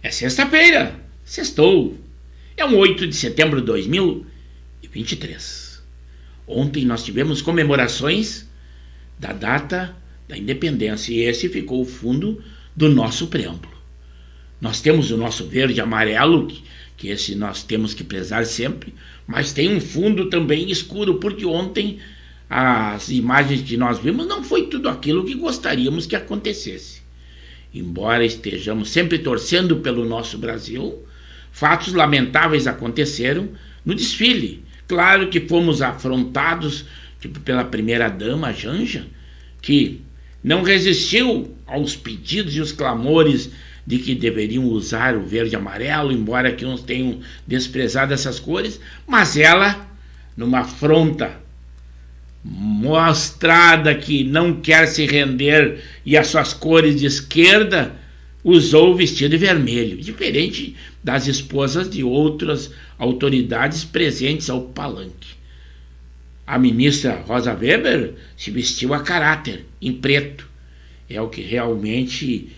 É sexta-feira, sextou. É um 8 de setembro de 2023. Ontem nós tivemos comemorações da data da independência e esse ficou o fundo do nosso preâmbulo. Nós temos o nosso verde e amarelo, que esse nós temos que prezar sempre, mas tem um fundo também escuro, porque ontem as imagens que nós vimos não foi tudo aquilo que gostaríamos que acontecesse. Embora estejamos sempre torcendo pelo nosso Brasil, fatos lamentáveis aconteceram no desfile. Claro que fomos afrontados pela primeira-dama, Janja, que não resistiu aos pedidos e os clamores de que deveriam usar o verde e amarelo, embora que uns tenham desprezado essas cores, mas ela, numa afronta mostrada que não quer se render e as suas cores de esquerda, usou o vestido vermelho, diferente das esposas de outras autoridades presentes ao palanque. A ministra Rosa Weber se vestiu a caráter, em preto. É o que realmente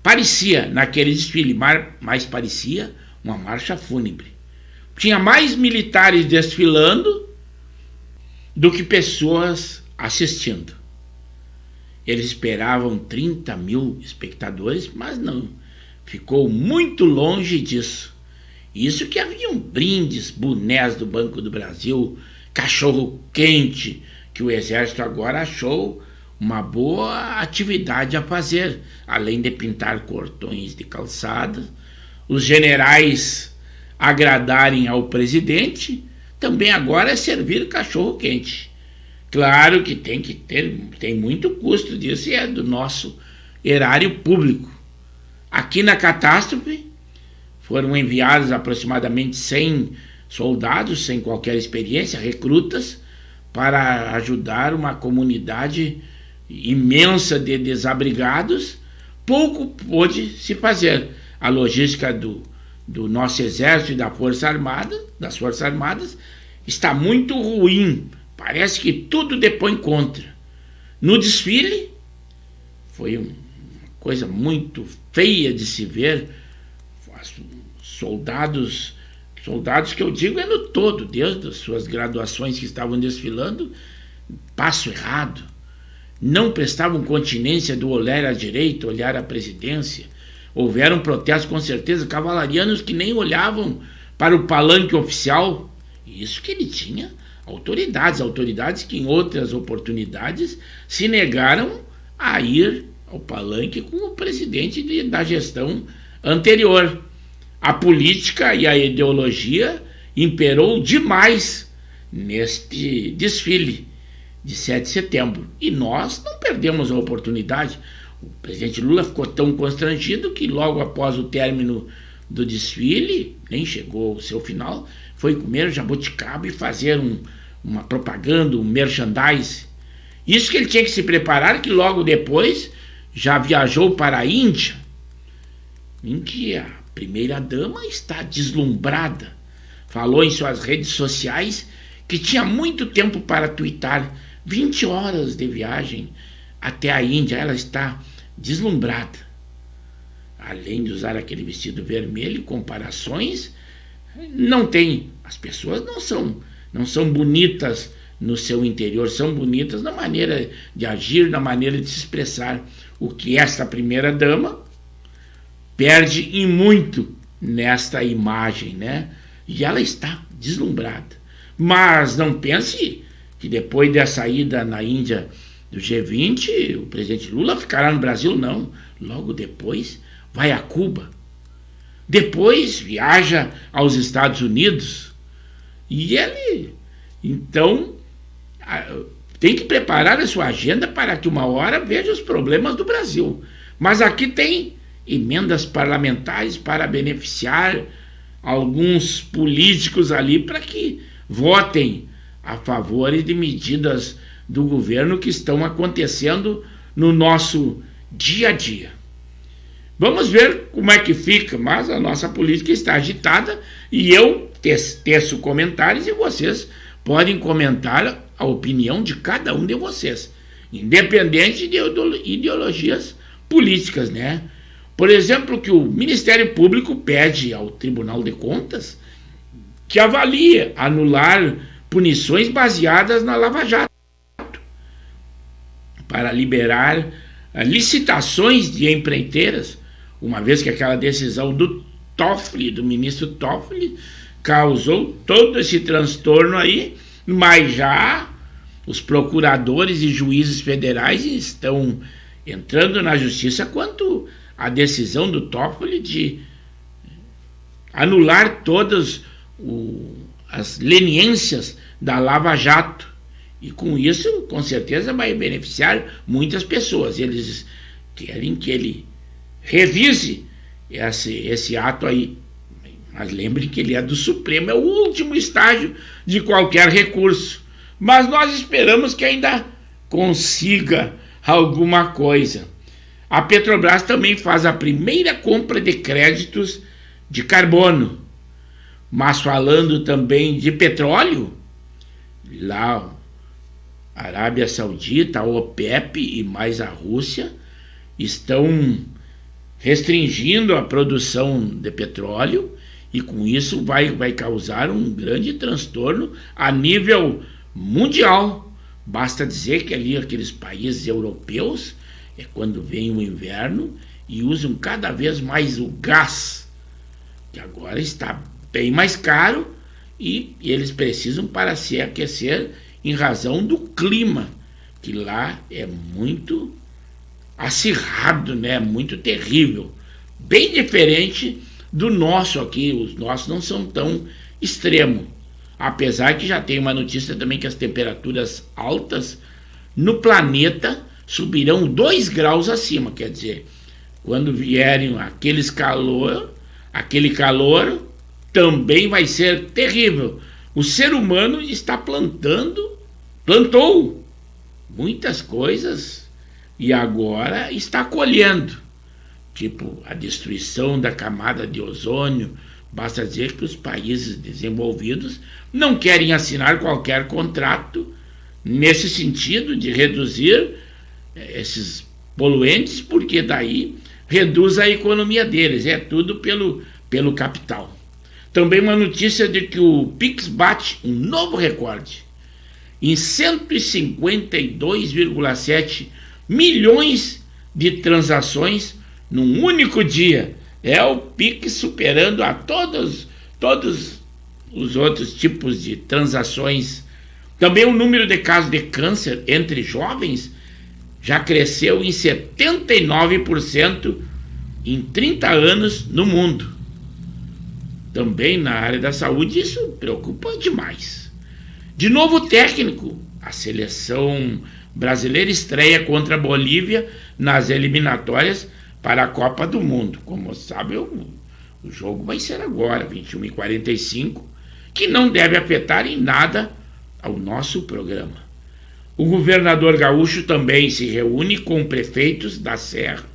parecia naquele desfile, mas parecia uma marcha fúnebre. Tinha mais militares desfilando do que pessoas assistindo. Eles esperavam 30 mil espectadores, mas não. Ficou muito longe disso. Isso que haviam brindes, bonés do Banco do Brasil, cachorro quente, que o Exército agora achou uma boa atividade a fazer, além de pintar cordões de calçada, os generais agradarem ao presidente, também agora é servir cachorro quente. Claro que tem muito custo disso e é do nosso erário público. Aqui na catástrofe foram enviados aproximadamente 100 soldados sem qualquer experiência, recrutas, para ajudar uma comunidade imensa de desabrigados. Pouco pôde se fazer. A logística do nosso exército e das Forças Armadas está muito ruim. Parece que tudo depõe contra. No desfile, foi uma coisa muito feia de se ver. Soldados que eu digo é no todo, desde as suas graduações que estavam desfilando, passo errado. Não prestavam continência do olhar à direita, olhar à presidência. Houveram protestos, com certeza, cavalarianos que nem olhavam para o palanque oficial. Isso que ele tinha autoridades que em outras oportunidades se negaram a ir ao palanque com o presidente da gestão anterior. A política e a ideologia imperou demais neste desfile de 7 de setembro. E nós não perdemos a oportunidade. O presidente Lula ficou tão constrangido que logo após o término do desfile, nem chegou ao seu final, foi comer jabuticaba e fazer uma propaganda, um merchandise. Isso que ele tinha que se preparar, que logo depois já viajou para a Índia, em que a primeira-dama está deslumbrada. Falou em suas redes sociais que tinha muito tempo para tuitar. 20 horas de viagem até a Índia. Ela está deslumbrada. Além de usar aquele vestido vermelho, comparações não tem. As pessoas não são bonitas no seu interior, são bonitas na maneira de agir, na maneira de se expressar. O que esta primeira-dama perde em muito nesta imagem, né? E ela está deslumbrada. Mas não pense que depois da saída na Índia do G20, o presidente Lula ficará no Brasil, não. Logo depois vai a Cuba. Depois viaja aos Estados Unidos. E ele, então, tem que preparar a sua agenda para que uma hora veja os problemas do Brasil. Mas aqui tem emendas parlamentares para beneficiar alguns políticos ali para que votem a favor de medidas do governo que estão acontecendo no nosso dia a dia. Vamos ver como é que fica, mas a nossa política está agitada e eu teço comentários e vocês podem comentar a opinião de cada um de vocês, independente de ideologias políticas, né? Por exemplo, que o Ministério Público pede ao Tribunal de Contas que avalie anular punições baseadas na Lava Jato para liberar licitações de empreiteiras, uma vez que aquela decisão do Toffoli, do ministro Toffoli, causou todo esse transtorno aí, mas já os procuradores e juízes federais estão entrando na justiça quanto à decisão do Toffoli de anular todas as leniências da Lava Jato. E com isso, com certeza, vai beneficiar muitas pessoas. Eles querem que ele revise esse ato aí. Mas lembrem que ele é do Supremo, é o último estágio de qualquer recurso. Mas nós esperamos que ainda consiga alguma coisa. A Petrobras também faz a primeira compra de créditos de carbono. Mas falando também de petróleo, lá a Arábia Saudita, a OPEP e mais a Rússia estão restringindo a produção de petróleo e com isso vai causar um grande transtorno a nível mundial. Basta dizer que ali aqueles países europeus é quando vem o inverno e usam cada vez mais o gás, que agora está bem mais caro e eles precisam para se aquecer em razão do clima, que lá é muito acirrado, né? Muito terrível, bem diferente do nosso aqui. Os nossos não são tão extremos, apesar que já tem uma notícia também que as temperaturas altas no planeta subirão 2 graus acima, quer dizer, quando vierem aquele calor também vai ser terrível. O ser humano está plantou muitas coisas e agora está colhendo, tipo a destruição da camada de ozônio. Basta dizer que os países desenvolvidos não querem assinar qualquer contrato nesse sentido de reduzir esses poluentes, porque daí reduz a economia deles, é tudo pelo capital. Também uma notícia de que o Pix bate um novo recorde em 152,7 milhões de transações num único dia. É o Pix superando a todos os outros tipos de transações. Também o número de casos de câncer entre jovens já cresceu em 79% em 30 anos no mundo. Também na área da saúde isso preocupa demais. De novo técnico, a seleção brasileira estreia contra a Bolívia nas eliminatórias para a Copa do Mundo. Como sabe, o jogo vai ser agora, 21h45, que não deve afetar em nada ao nosso programa. O governador gaúcho também se reúne com prefeitos da Serra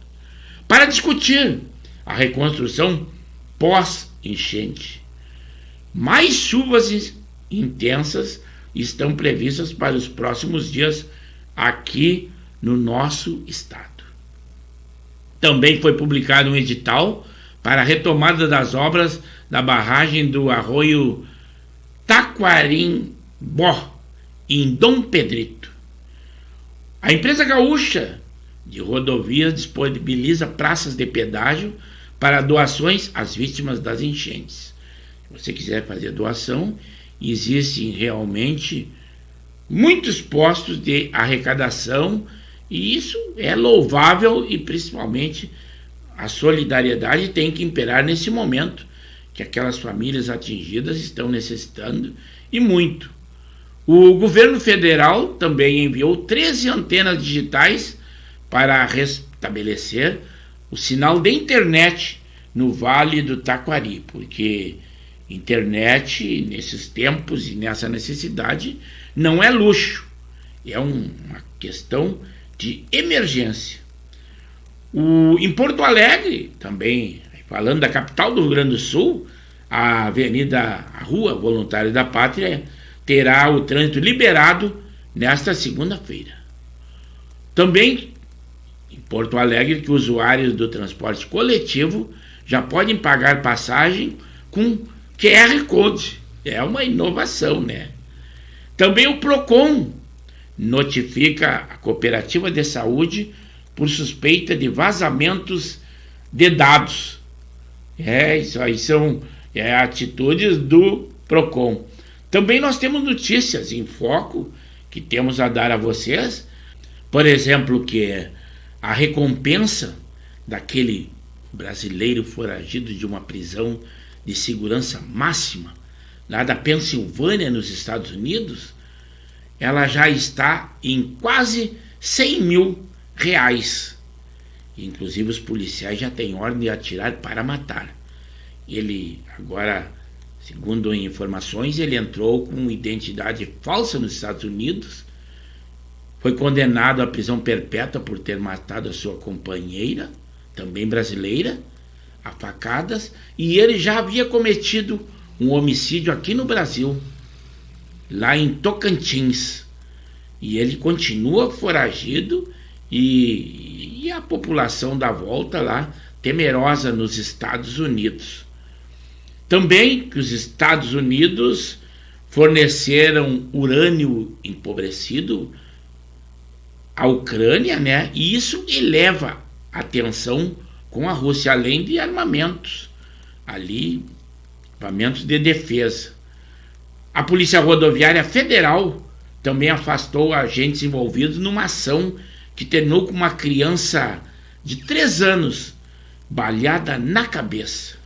para discutir a reconstrução pós-enchente. Mais chuvas intensas estão previstas para os próximos dias aqui no nosso estado. Também foi publicado um edital para a retomada das obras da barragem do Arroio Taquarimbó, em Dom Pedrito. A empresa gaúcha de rodovias disponibiliza praças de pedágio para doações às vítimas das enchentes. Se você quiser fazer doação, existem realmente muitos postos de arrecadação e isso é louvável e principalmente a solidariedade tem que imperar nesse momento que aquelas famílias atingidas estão necessitando e muito. O governo federal também enviou 13 antenas digitais para restabelecer o sinal de internet no Vale do Taquari, porque internet nesses tempos e nessa necessidade não é luxo, é uma questão de emergência. Em Porto Alegre, também falando da capital do Rio Grande do Sul, a Rua Voluntária da Pátria terá o trânsito liberado nesta segunda-feira. Também Porto Alegre, que usuários do transporte coletivo já podem pagar passagem com QR Code. É uma inovação, né? Também o PROCON notifica a cooperativa de saúde por suspeita de vazamentos de dados. Isso aí são atitudes do PROCON. Também nós temos notícias em foco que temos a dar a vocês. Por exemplo, que a recompensa daquele brasileiro foragido de uma prisão de segurança máxima, lá da Pensilvânia, nos Estados Unidos, ela já está em quase 100 mil reais. Inclusive os policiais já têm ordem de atirar para matar. Ele agora, segundo informações, ele entrou com identidade falsa nos Estados Unidos, foi condenado à prisão perpétua por ter matado a sua companheira, também brasileira, a facadas, e ele já havia cometido um homicídio aqui no Brasil, lá em Tocantins. E ele continua foragido e a população dá volta lá, temerosa nos Estados Unidos. Também que os Estados Unidos forneceram urânio empobrecido à Ucrânia, né? E isso eleva a tensão com a Rússia, além de armamentos, ali, equipamentos de defesa. A Polícia Rodoviária Federal também afastou agentes envolvidos numa ação que terminou com uma criança de 3 anos baleada na cabeça.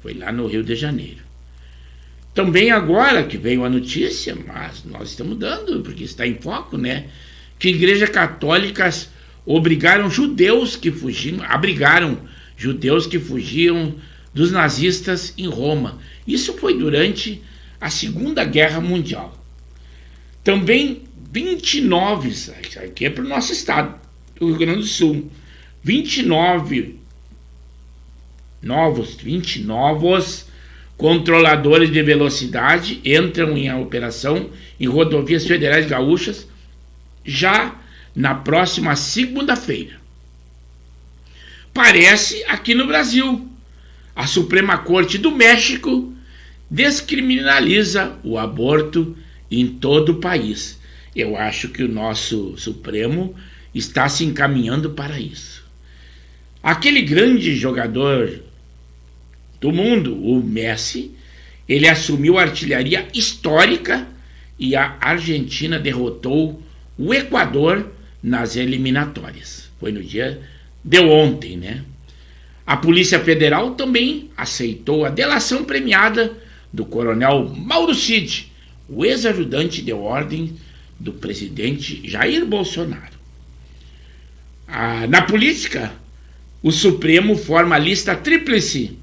Foi lá no Rio de Janeiro. Também agora que veio a notícia, mas nós estamos dando, porque está em foco, né? Que igrejas católicas abrigaram judeus que fugiam dos nazistas em Roma. Isso foi durante a Segunda Guerra Mundial. Também 29, aqui é para o nosso estado, do Rio Grande do Sul, 20 novos controladores de velocidade entram em operação em rodovias federais gaúchas já na próxima segunda-feira. Parece aqui no Brasil. A Suprema Corte do México descriminaliza o aborto em todo o país. Eu acho que o nosso Supremo está se encaminhando para isso. Aquele grande jogador do mundo, o Messi, ele assumiu a artilharia histórica e a Argentina derrotou o Equador nas eliminatórias. Foi no dia de ontem, né? A Polícia Federal também aceitou a delação premiada do coronel Mauro Cid, o ex-ajudante de ordem do presidente Jair Bolsonaro. Na política, o Supremo forma a lista tríplice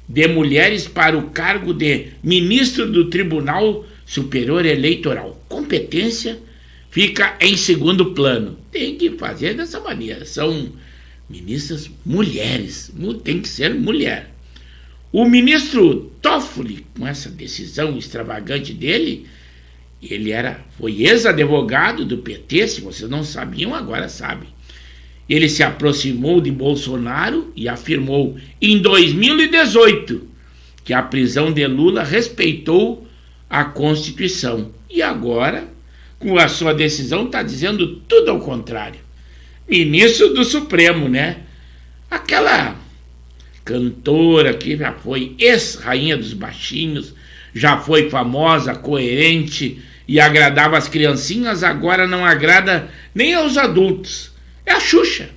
de mulheres para o cargo de ministro do Tribunal Superior Eleitoral. Competência fica em segundo plano. Tem que fazer dessa maneira. São ministras mulheres. Tem que ser mulher. O ministro Toffoli, com essa decisão extravagante dele, foi ex-advogado do PT, se vocês não sabiam, agora sabem. Ele se aproximou de Bolsonaro e afirmou em 2018 que a prisão de Lula respeitou a Constituição. E agora, com a sua decisão, está dizendo tudo ao contrário. Ministro do Supremo, né? Aquela cantora que já foi ex-rainha dos baixinhos, já foi famosa, coerente e agradava as criancinhas, agora não agrada nem aos adultos. É a Xuxa.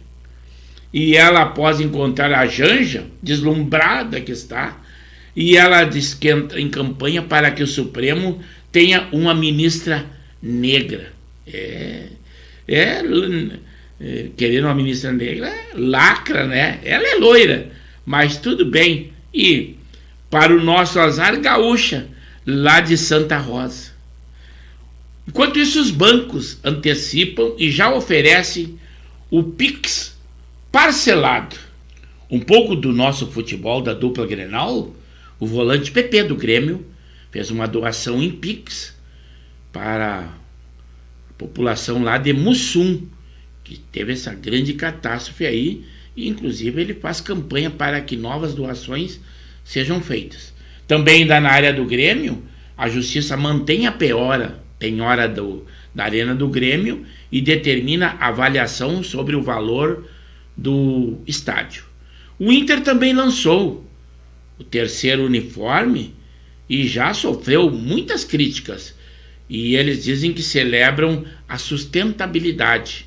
E ela, após encontrar a Janja, deslumbrada que está, e ela diz que entra em campanha para que o Supremo tenha uma ministra negra. Querendo uma ministra negra, lacra, né? Ela é loira, mas tudo bem. E para o nosso azar, gaúcha, lá de Santa Rosa. Enquanto isso, os bancos antecipam e já oferecem o Pix parcelado. Um pouco do nosso futebol da dupla Grenal, o volante PP do Grêmio fez uma doação em Pix para a população lá de Mussum, que teve essa grande catástrofe aí, e inclusive ele faz campanha para que novas doações sejam feitas. Também ainda na área do Grêmio, a Justiça mantém a penhora da Arena do Grêmio e determina avaliação sobre o valor do estádio. O Inter também lançou o terceiro uniforme e já sofreu muitas críticas. E eles dizem que celebram a sustentabilidade.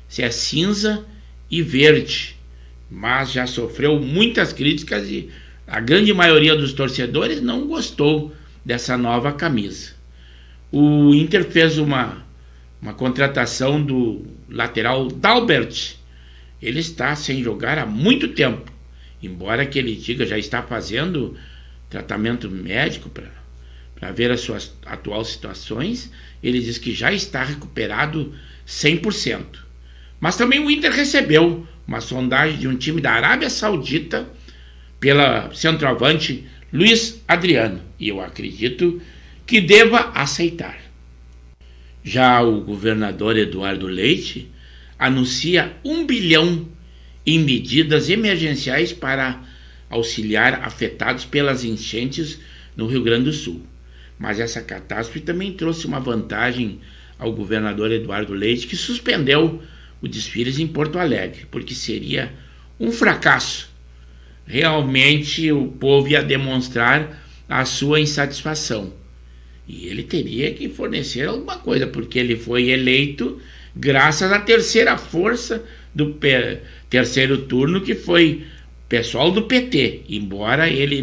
Se é cinza e verde. Mas já sofreu muitas críticas e a grande maioria dos torcedores não gostou dessa nova camisa. O Inter fez uma contratação do lateral Dalbert. Ele está sem jogar há muito tempo. Embora que ele diga já está fazendo tratamento médico para ver as suas atuais situações, ele diz que já está recuperado 100%. Mas também o Inter recebeu uma sondagem de um time da Arábia Saudita pela centroavante Luiz Adriano, e eu acredito que deva aceitar. Já o governador Eduardo Leite anuncia 1 bilhão em medidas emergenciais para auxiliar afetados pelas enchentes no Rio Grande do Sul. Mas essa catástrofe também trouxe uma vantagem ao governador Eduardo Leite, que suspendeu o desfiles em Porto Alegre, porque seria um fracasso. Realmente o povo ia demonstrar a sua insatisfação. E ele teria que fornecer alguma coisa, porque ele foi eleito graças à terceira força do terceiro turno, que foi o pessoal do PT. Embora ele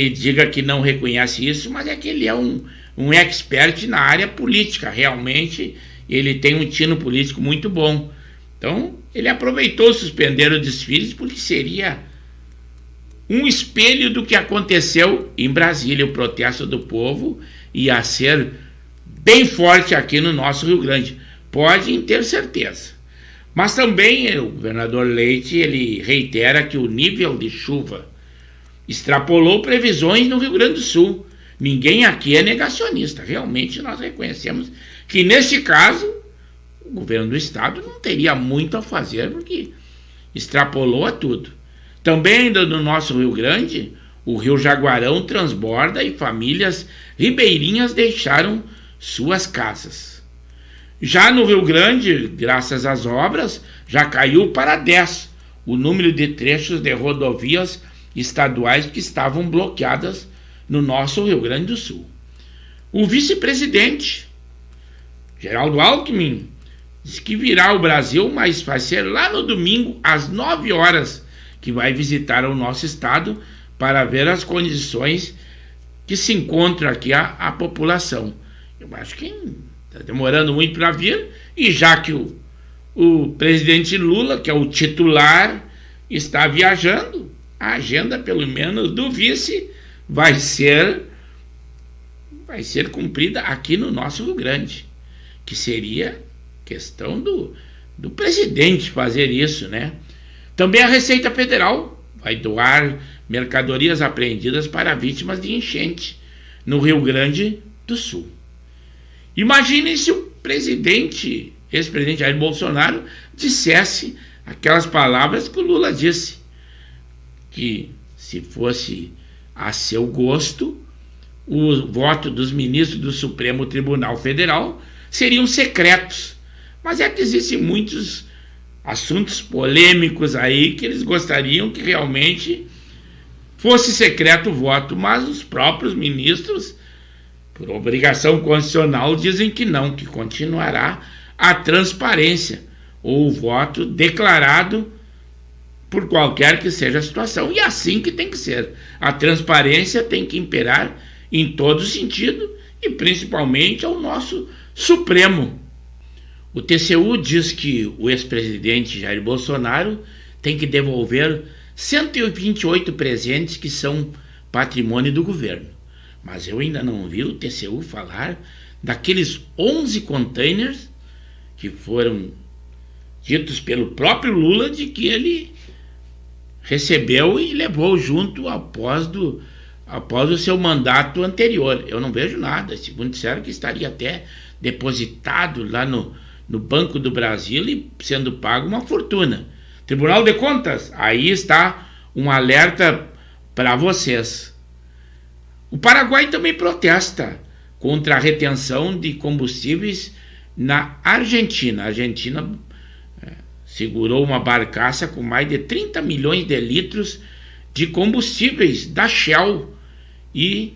diga que não reconhece isso, mas é que ele é um expert na área política. Realmente ele tem um tino político muito bom. Então ele aproveitou suspender o desfile, porque seria um espelho do que aconteceu em Brasília. O protesto do povo ia ser bem forte aqui no nosso Rio Grande, podem ter certeza. Mas também o governador Leite, ele reitera que o nível de chuva extrapolou previsões no Rio Grande do Sul. Ninguém aqui é negacionista. Realmente nós reconhecemos que, neste caso, o governo do estado não teria muito a fazer, porque extrapolou a tudo. Também ainda no nosso Rio Grande, o rio Jaguarão transborda e famílias ribeirinhas deixaram suas casas. Já no Rio Grande, graças às obras, já caiu para 10 o número de trechos de rodovias estaduais que estavam bloqueadas no nosso Rio Grande do Sul. O vice-presidente, Geraldo Alckmin, disse que virá ao Brasil, mas vai ser lá no domingo, às 9 horas, que vai visitar o nosso estado para ver as condições que se encontra aqui a população. Eu acho que está demorando muito para vir, e já que o presidente Lula, que é o titular, está viajando, a agenda, pelo menos, do vice vai ser cumprida aqui no nosso Rio Grande, que seria questão do presidente fazer isso, né? Também a Receita Federal vai doar mercadorias apreendidas para vítimas de enchente no Rio Grande do Sul. Imaginem se o ex-presidente Jair Bolsonaro, dissesse aquelas palavras que o Lula disse, que se fosse a seu gosto, o voto dos ministros do Supremo Tribunal Federal seriam secretos. Mas é que existem muitos assuntos polêmicos aí que eles gostariam que realmente fosse secreto o voto, mas os próprios ministros, por obrigação constitucional, dizem que não, que continuará a transparência, ou o voto declarado por qualquer que seja a situação. E assim que tem que ser. A transparência tem que imperar em todo sentido, e principalmente ao nosso Supremo. O TCU diz que o ex-presidente Jair Bolsonaro tem que devolver 128 presentes que são patrimônio do governo. Mas eu ainda não vi o TCU falar daqueles 11 containers que foram ditos pelo próprio Lula de que ele recebeu e levou junto após o seu mandato anterior. Eu não vejo nada. Segundo disseram que estaria até depositado lá no no Banco do Brasil e sendo pago uma fortuna. Tribunal de Contas, aí está um alerta para vocês. O Paraguai também protesta contra a retenção de combustíveis na Argentina. A Argentina segurou uma barcaça com mais de 30 milhões de litros de combustíveis da Shell e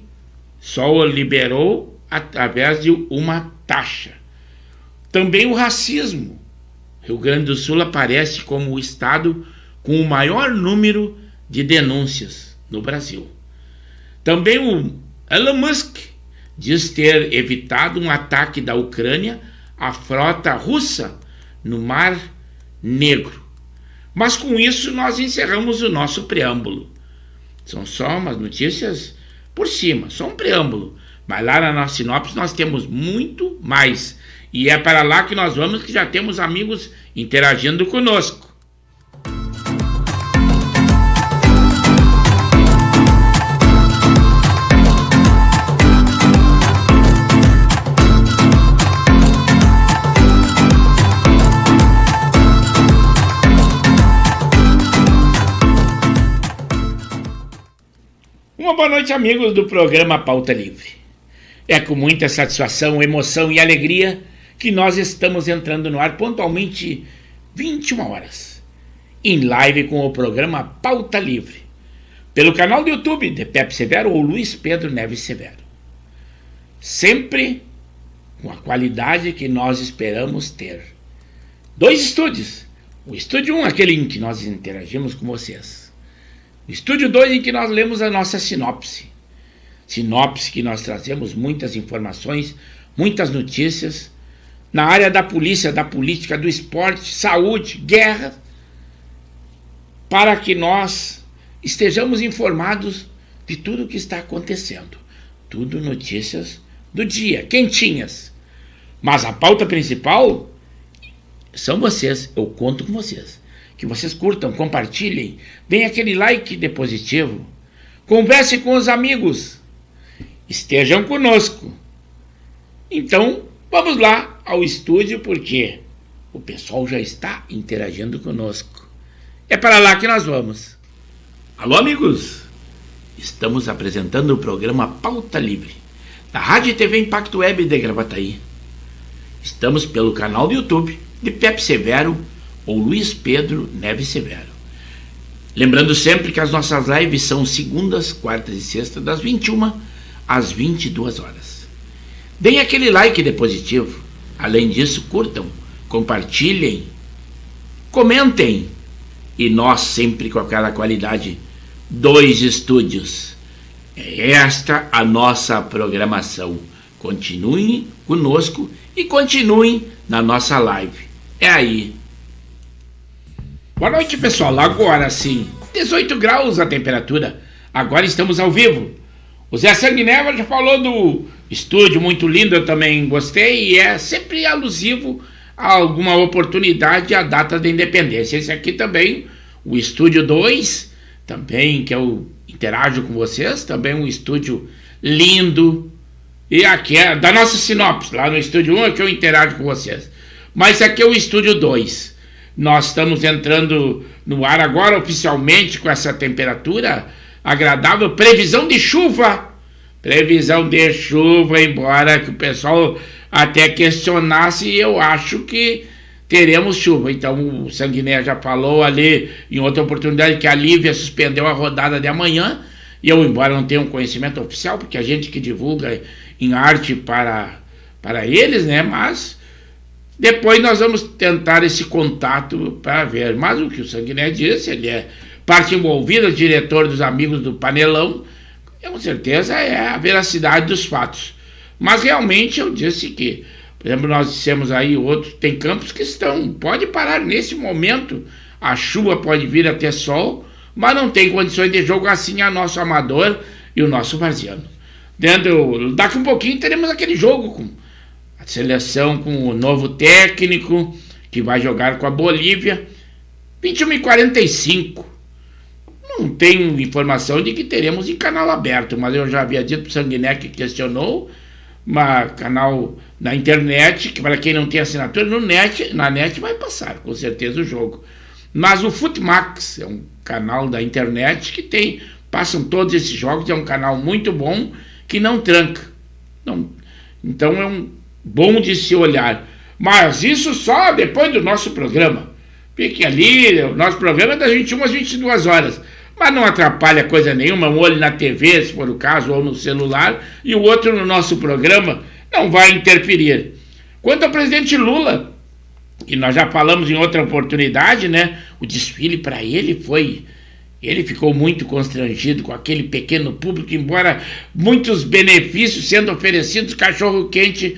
só liberou através de uma taxa. Também o racismo. Rio Grande do Sul aparece como o estado com o maior número de denúncias no Brasil. Também o Elon Musk diz ter evitado um ataque da Ucrânia à frota russa no Mar Negro. Mas com isso nós encerramos o nosso preâmbulo. São só umas notícias por cima, só um preâmbulo. Mas lá na nossa sinopse nós temos muito mais. E é para lá que nós vamos, que já temos amigos interagindo conosco. Uma boa noite, amigos do programa Pauta Livre. É com muita satisfação, emoção e alegria que nós estamos entrando no ar pontualmente 21 horas, em live com o programa Pauta Livre, pelo canal do YouTube de Pepe Severo ou Luiz Pedro Neves Severo. Sempre com a qualidade que nós esperamos ter. 2 estúdios. O estúdio 1, aquele em que nós interagimos com vocês. O estúdio 2, em que nós lemos a nossa sinopse. Sinopse que nós trazemos muitas informações, muitas notícias, na área da polícia, da política, do esporte, saúde, guerra, para que nós estejamos informados de tudo o que está acontecendo. Tudo notícias do dia, quentinhas. Mas a pauta principal são vocês, eu conto com vocês. Que vocês curtam, compartilhem, deem aquele like de positivo, conversem com os amigos, estejam conosco. Então, vamos lá ao estúdio, porque o pessoal já está interagindo conosco. É para lá que nós vamos. Alô, amigos! Estamos apresentando o programa Pauta Livre, da Rádio e TV Impacto Web de Gravataí. Estamos pelo canal do YouTube de Pepe Severo ou Luiz Pedro Neves Severo. Lembrando sempre que as nossas lives são segundas, quartas e sextas, das 21 às 22 horas. Deem aquele like de positivo. Além disso, curtam, compartilhem, comentem. E nós sempre com aquela qualidade, 2 estúdios. É esta a nossa programação. Continuem conosco e continuem na nossa live. É aí. Boa noite, pessoal. Agora sim, 18 graus a temperatura. Agora estamos ao vivo. O Zé Sanguineva já falou do estúdio muito lindo, eu também gostei, e é sempre alusivo a alguma oportunidade, a data da independência. Esse aqui também, o estúdio 2, também que eu interajo com vocês, também um estúdio lindo. E aqui é da nossa sinopse, lá no estúdio 1 é que eu interajo com vocês. Mas aqui é o estúdio 2. Nós estamos entrando no ar agora oficialmente com essa temperatura agradável, previsão de chuva, embora que o pessoal até questionasse, eu acho que teremos chuva. Então o Sanguiné já falou ali em outra oportunidade que a Lívia suspendeu a rodada de amanhã, e eu, embora não tenha um conhecimento oficial, porque a gente que divulga em arte para eles, né, mas depois nós vamos tentar esse contato para ver. Mas o que o Sanguiné disse, ele é parte envolvida, diretor dos Amigos do Panelão, com certeza é a veracidade dos fatos. Mas realmente eu disse que, por exemplo, nós dissemos aí, outros, tem campos que pode parar nesse momento, a chuva pode vir até sol, mas não tem condições de jogo, assim a nosso amador e o nosso varziano. Daqui um pouquinho teremos aquele jogo com a seleção, com o novo técnico, que vai jogar com a Bolívia, 21h45. Não tenho informação de que teremos em canal aberto, mas eu já havia dito para o Sanguiné que questionou, canal na internet, que para quem não tem assinatura, na net vai passar, com certeza, o jogo. Mas o Futimax é um canal da internet que passam todos esses jogos, é um canal muito bom, que não tranca. Então é um bom de se olhar. Mas isso só depois do nosso programa. Fique ali, o nosso programa é das 21 às 22 horas. Mas não atrapalha coisa nenhuma, um olho na TV, se for o caso, ou no celular, e o outro no nosso programa, não vai interferir. Quanto ao presidente Lula, que nós já falamos em outra oportunidade, né? O desfile para ele ficou muito constrangido com aquele pequeno público, embora muitos benefícios sendo oferecidos, cachorro-quente,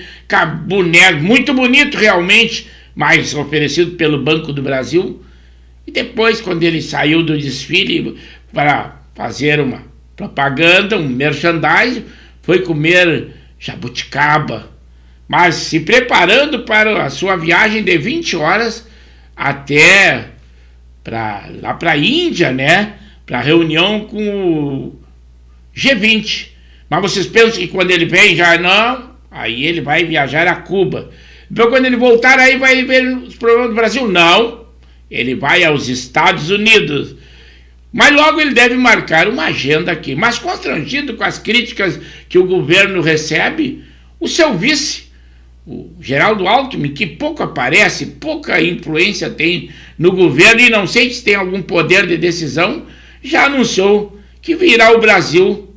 boné, muito bonito realmente, mas oferecido pelo Banco do Brasil. E depois, quando ele saiu do desfile para fazer uma propaganda, um merchandising, foi comer jabuticaba, mas se preparando para a sua viagem de 20 horas até lá para a Índia, né? Para a reunião com o G20. Mas vocês pensam que quando ele vem já não? Aí ele vai viajar a Cuba. Então quando ele voltar aí vai ver os problemas do Brasil? Não. Ele vai aos Estados Unidos. Mas logo ele deve marcar uma agenda aqui. Mas constrangido com as críticas que o governo recebe, o seu vice, o Geraldo Alckmin, que pouco aparece, pouca influência tem no governo e não sei se tem algum poder de decisão, já anunciou que virá ao Brasil,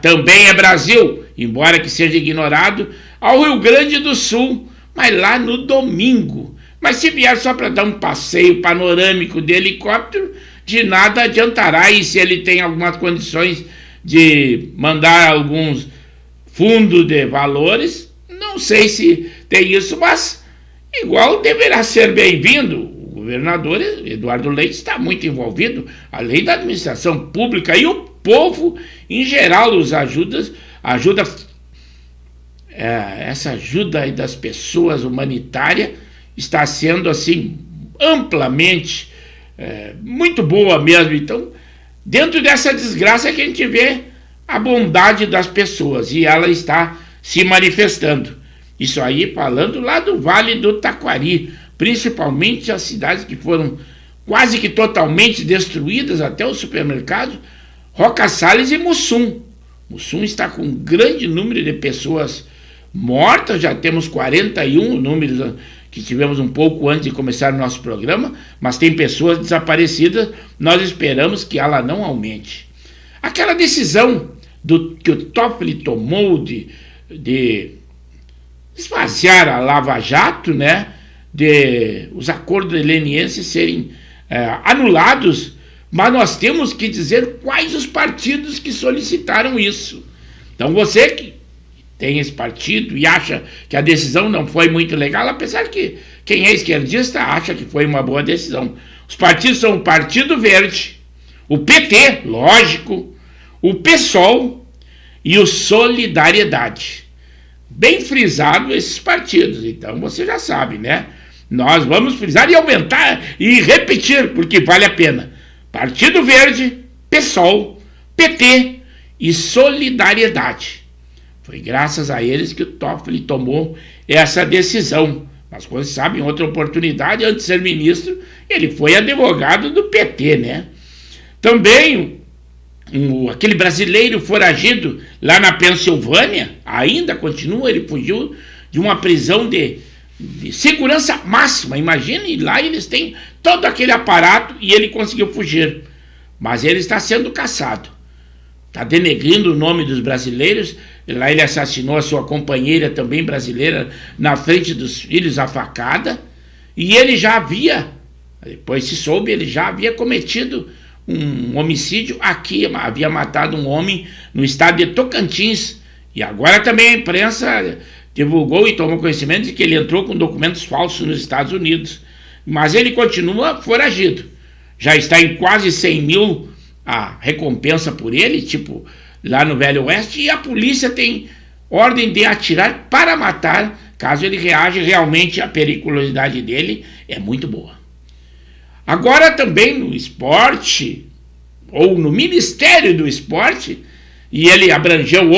também é Brasil, embora que seja ignorado, ao Rio Grande do Sul, mas lá no domingo. Mas se vier só para dar um passeio panorâmico de helicóptero, de nada adiantará, e se ele tem algumas condições de mandar alguns fundos de valores, não sei se tem isso, mas igual deverá ser bem-vindo. O governador Eduardo Leite está muito envolvido, além da administração pública, e o povo em geral essa ajuda aí das pessoas humanitária está sendo assim amplamente muito boa mesmo. Então, dentro dessa desgraça que a gente vê a bondade das pessoas, e ela está se manifestando. Isso aí falando lá do Vale do Taquari, principalmente as cidades que foram quase que totalmente destruídas, até o supermercado, Roca Salles e Mussum. Mussum está com um grande número de pessoas mortas, já temos 41 números que tivemos um pouco antes de começar o nosso programa, mas tem pessoas desaparecidas, nós esperamos que ela não aumente. Aquela decisão que o Toffoli tomou de esvaziar a Lava Jato, né, de os acordos lenienses serem anulados, mas nós temos que dizer quais os partidos que solicitaram isso. Então você que tem esse partido e acha que a decisão não foi muito legal, apesar que quem é esquerdista acha que foi uma boa decisão. Os partidos são o Partido Verde, o PT, lógico, o PSOL e o Solidariedade. Bem frisado esses partidos, então você já sabe, né? Nós vamos frisar e aumentar e repetir, porque vale a pena. Partido Verde, PSOL, PT e Solidariedade. Foi graças a eles que o Toffoli tomou essa decisão. Mas, como vocês sabem, em outra oportunidade, antes de ser ministro, ele foi advogado do PT, né? Também, aquele brasileiro foragido lá na Pensilvânia, ainda continua, ele fugiu de uma prisão de segurança máxima. Imagine, lá eles têm todo aquele aparato e ele conseguiu fugir. Mas ele está sendo caçado. Está denegrindo o nome dos brasileiros. Lá ele assassinou a sua companheira, também brasileira, na frente dos filhos, a facada. E ele já havia, depois se soube, ele já havia cometido um homicídio aqui, havia matado um homem no estado de Tocantins. E agora também a imprensa divulgou e tomou conhecimento de que ele entrou com documentos falsos nos Estados Unidos. Mas ele continua foragido. Já está em quase 100 mil a recompensa por ele, tipo lá no Velho Oeste, e a polícia tem ordem de atirar para matar, caso ele reaja. Realmente a periculosidade dele é muito boa. Agora também no esporte, ou no Ministério do Esporte, e ele abrangeu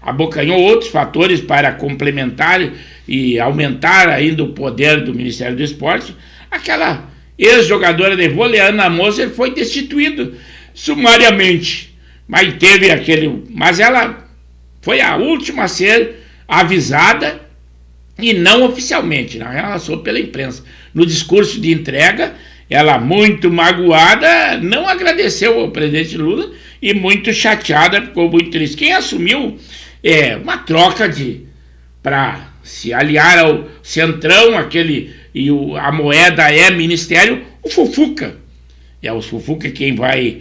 abocanhou outros fatores para complementar e aumentar ainda o poder do Ministério do Esporte. Aquela ex-jogadora de vôlei, Ana Moser, foi destituída sumariamente, mas ela foi a última a ser avisada, e não oficialmente, ela soube pela imprensa. No discurso de entrega, ela, muito magoada, não agradeceu ao presidente Lula e muito chateada, ficou muito triste. Quem assumiu uma troca para se aliar ao Centrão, a moeda é Ministério, o Fufuca. O Fufuca quem vai...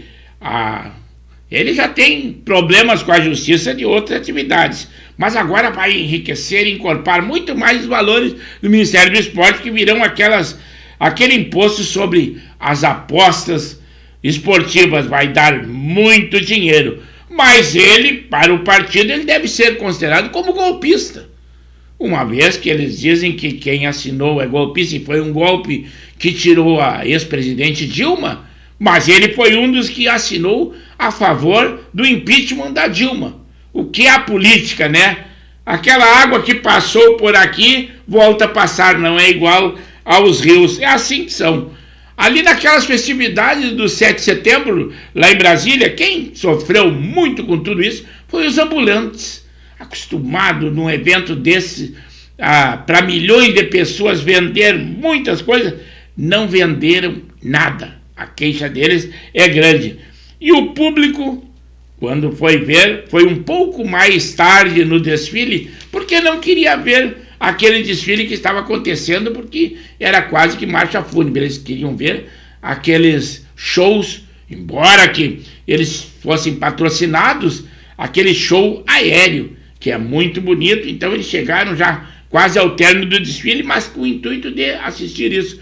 Ele já tem problemas com a justiça de outras atividades, mas agora vai enriquecer e incorporar muito mais os valores do Ministério do Esporte, que virão aquele imposto sobre as apostas esportivas. Vai dar muito dinheiro, mas para o partido, ele deve ser considerado como golpista, uma vez que eles dizem que quem assinou é golpista, e foi um golpe que tirou a ex-presidente Dilma, mas ele foi um dos que assinou a favor do impeachment da Dilma. O que é a política, né? Aquela água que passou por aqui volta a passar, não é igual aos rios. É assim que são. Ali naquelas festividades do 7 de setembro, lá em Brasília, quem sofreu muito com tudo isso foi os ambulantes, acostumados num evento desse para milhões de pessoas vender muitas coisas, não venderam nada. A queixa deles é grande. E o público, quando foi ver, foi um pouco mais tarde no desfile, porque não queria ver aquele desfile que estava acontecendo, porque era quase que marcha fúnebre. Eles queriam ver aqueles shows, embora que eles fossem patrocinados, aquele show aéreo, que é muito bonito. Então eles chegaram já quase ao término do desfile, mas com o intuito de assistir isso,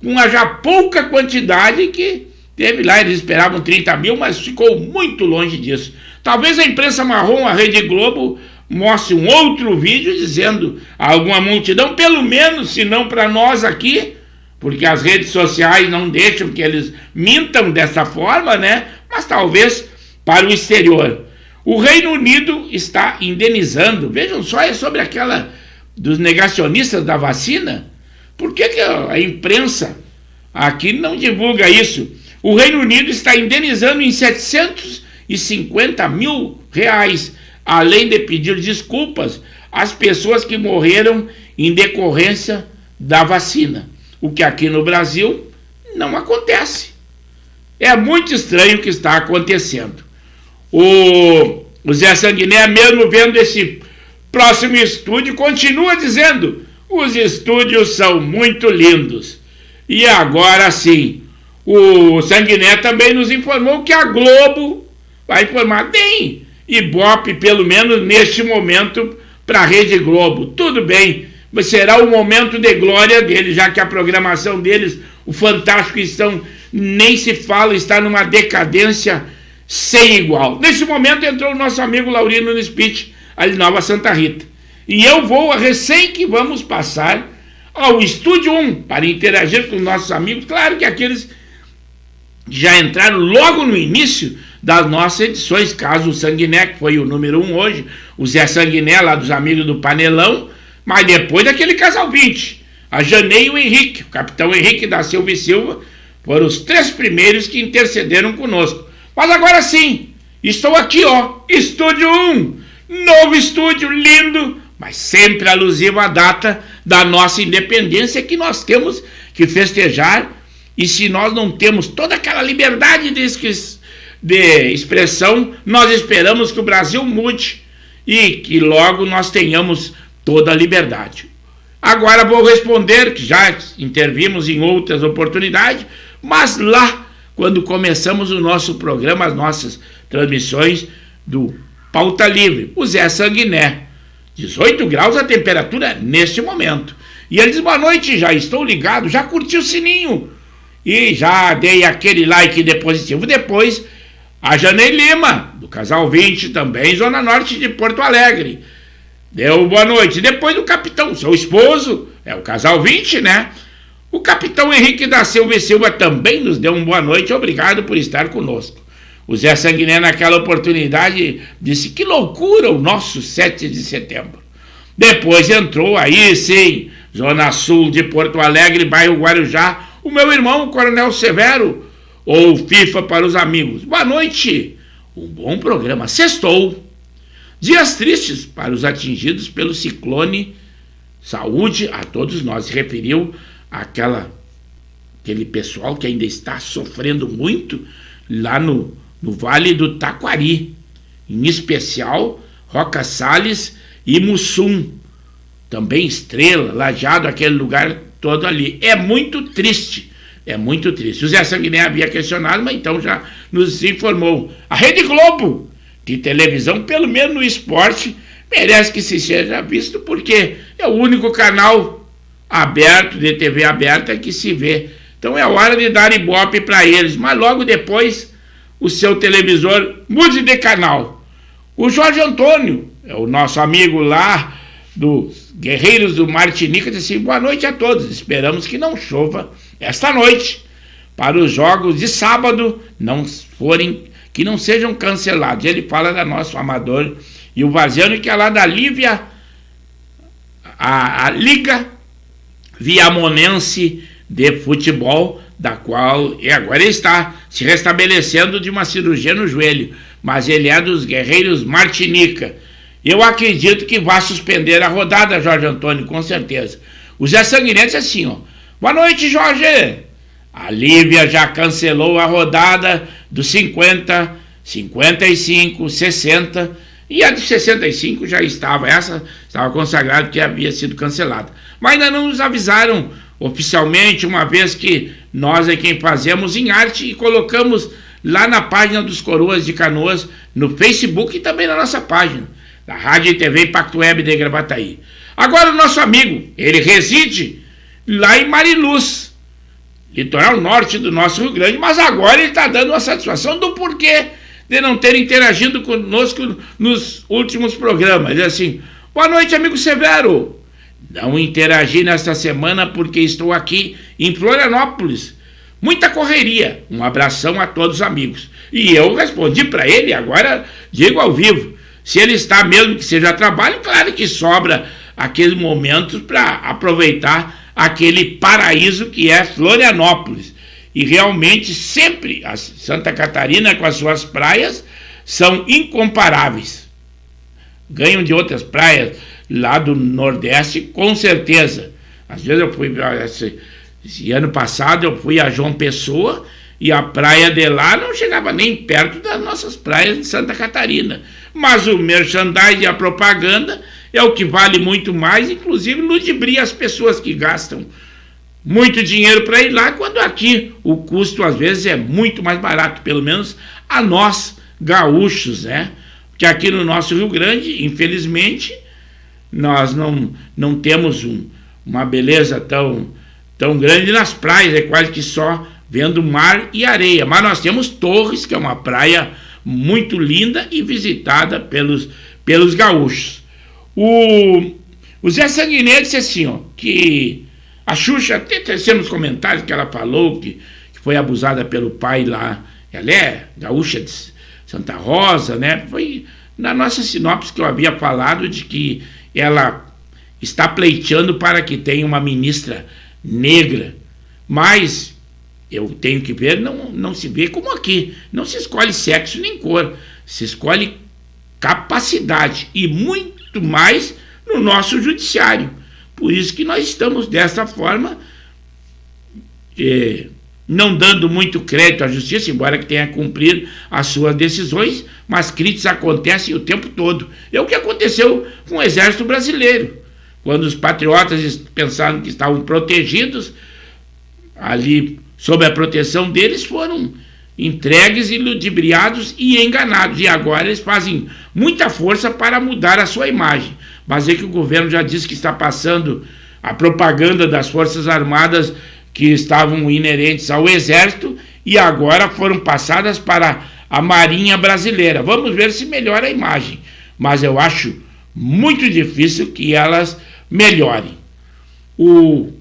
com a já pouca quantidade que teve lá. Eles esperavam 30 mil, mas ficou muito longe disso. Talvez a imprensa marrom, a Rede Globo, mostre um outro vídeo dizendo a alguma multidão, pelo menos, se não para nós aqui, porque as redes sociais não deixam que eles mintam dessa forma, né? Mas talvez para o exterior. O Reino Unido está indenizando, vejam só, é sobre aquela dos negacionistas da vacina. Por que a imprensa aqui não divulga isso? O Reino Unido está indenizando em 750 mil reais, além de pedir desculpas às pessoas que morreram em decorrência da vacina, o que aqui no Brasil não acontece. É muito estranho o que está acontecendo. O Zé Sanguiné, mesmo vendo esse próximo estúdio, continua dizendo: os estúdios são muito lindos. E agora sim, o Sanguiné também nos informou que a Globo vai informar. Tem Ibope, pelo menos neste momento, para a Rede Globo. Tudo bem, mas será o momento de glória deles, já que a programação deles, o Fantástico, nem se fala, está numa decadência sem igual. Nesse momento entrou o nosso amigo Laurino no speech, ali Nova Santa Rita. E eu vou, recém que vamos passar ao Estúdio 1 para interagir com os nossos amigos. Claro que aqueles já entraram logo no início das nossas edições, caso o Sanguiné, que foi o número 1 hoje, o Zé Sanguiné, lá dos amigos do Panelão, mas depois daquele casal 20, a Janei e o Henrique, o capitão Henrique da Silva e Silva, foram os 3 primeiros que intercederam conosco. Mas agora sim, estou aqui, Estúdio 1, novo estúdio, lindo, mas sempre alusivo à data da nossa independência, que nós temos que festejar. E se nós não temos toda aquela liberdade de expressão, nós esperamos que o Brasil mude e que logo nós tenhamos toda a liberdade. Agora vou responder, que já intervimos em outras oportunidades, mas lá, quando começamos o nosso programa, as nossas transmissões do Pauta Livre, o Zé Sanguiné, 18 graus a temperatura neste momento. E ele diz: boa noite, já estou ligado, já curti o sininho e já dei aquele like de positivo. Depois, a Janei Lima, do Casal 20, também Zona Norte de Porto Alegre, deu boa noite. Depois do capitão, seu esposo, é o Casal 20, né? O capitão Henrique da Silva e Silva também nos deu uma boa noite, obrigado por estar conosco. O Zé Sanguiné, naquela oportunidade, disse: que loucura o nosso 7 de setembro. Depois entrou aí, sim, Zona Sul de Porto Alegre, bairro Guarujá, o meu irmão, o Coronel Severo, ou FIFA para os amigos. Boa noite, um bom programa. Sextou. Dias tristes para os atingidos pelo ciclone. Saúde a todos nós. Se referiu àquele pessoal que ainda está sofrendo muito lá no Vale do Taquari, em especial Roca Salles e Mussum, também Estrela, Lajeado, aquele lugar todo ali. É muito triste, é muito triste. O Zé Sanguiné havia questionado, mas então já nos informou. A Rede Globo de televisão, pelo menos no esporte, merece que se seja visto, porque é o único canal aberto, de TV aberta, que se vê. Então é hora de dar ibope para eles, mas logo depois o seu televisor mude de canal. O Jorge Antônio, é o nosso amigo lá dos Guerreiros do Martinica, disse assim: boa noite a todos, esperamos que não chova esta noite, para os jogos de sábado que não sejam cancelados. Ele fala da nosso amador e o Vaziano, que é lá da Lívia, a Liga Viamonense de Futebol, da qual agora está se restabelecendo de uma cirurgia no joelho, mas ele é dos Guerreiros Martinica. Eu acredito que vai suspender a rodada, Jorge Antônio, com certeza. O Zé Sanguiné disse assim, ó: boa noite, Jorge. A Lívia já cancelou a rodada dos 50, 55, 60, e a de 65 já estava, essa estava consagrada que havia sido cancelada. Mas ainda não nos avisaram oficialmente, uma vez que nós é quem fazemos em arte e colocamos lá na página dos Coroas de Canoas, no Facebook e também na nossa página, da Rádio e TV Impacto Web de Gravataí. Agora o nosso amigo, ele reside lá em Mariluz, litoral norte do nosso Rio Grande, mas agora ele está dando uma satisfação do porquê de não ter interagido conosco nos últimos programas. Ele diz assim: boa noite, amigo Severo. Não interagi nesta semana porque estou aqui em Florianópolis. Muita correria. Um abração a todos os amigos. E eu respondi para ele, agora digo ao vivo. Se ele está mesmo que seja trabalho, claro que sobra aqueles momentos para aproveitar aquele paraíso que é Florianópolis. E realmente sempre a Santa Catarina com as suas praias são incomparáveis. Ganham de outras praias lá do Nordeste, com certeza. Às vezes eu fui, esse ano passado eu fui a João Pessoa e a praia de lá não chegava nem perto das nossas praias de Santa Catarina. Mas o merchandising e a propaganda é o que vale muito mais, inclusive ludibria as pessoas que gastam muito dinheiro para ir lá, quando aqui o custo às vezes é muito mais barato, pelo menos a nós gaúchos, né? Porque aqui no nosso Rio Grande, infelizmente, nós não temos uma beleza tão grande nas praias, é quase que só vendo mar e areia. Mas nós temos Torres, que é uma praia muito linda e visitada pelos gaúchos. O Zé Sanguiné disse assim, ó, que a Xuxa, até tecendo nos comentários que ela falou que foi abusada pelo pai lá. Ela é gaúcha de Santa Rosa, né? Foi na nossa sinopse que eu havia falado de que ela está pleiteando para que tenha uma ministra negra. Mas eu tenho que ver, não se vê como aqui. Não se escolhe sexo nem cor. Se escolhe capacidade e muito mais no nosso judiciário. Por isso que nós estamos dessa forma, não dando muito crédito à justiça, embora que tenha cumprido as suas decisões, mas críticas acontecem o tempo todo. É o que aconteceu com o Exército Brasileiro. Quando os patriotas pensaram que estavam protegidos, ali, sob a proteção deles, foram entregues e ludibriados e enganados. E agora eles fazem muita força para mudar a sua imagem. Mas é que o governo já disse que está passando a propaganda das Forças Armadas que estavam inerentes ao Exército e agora foram passadas para a Marinha Brasileira. Vamos ver se melhora a imagem. Mas eu acho muito difícil que elas melhorem. O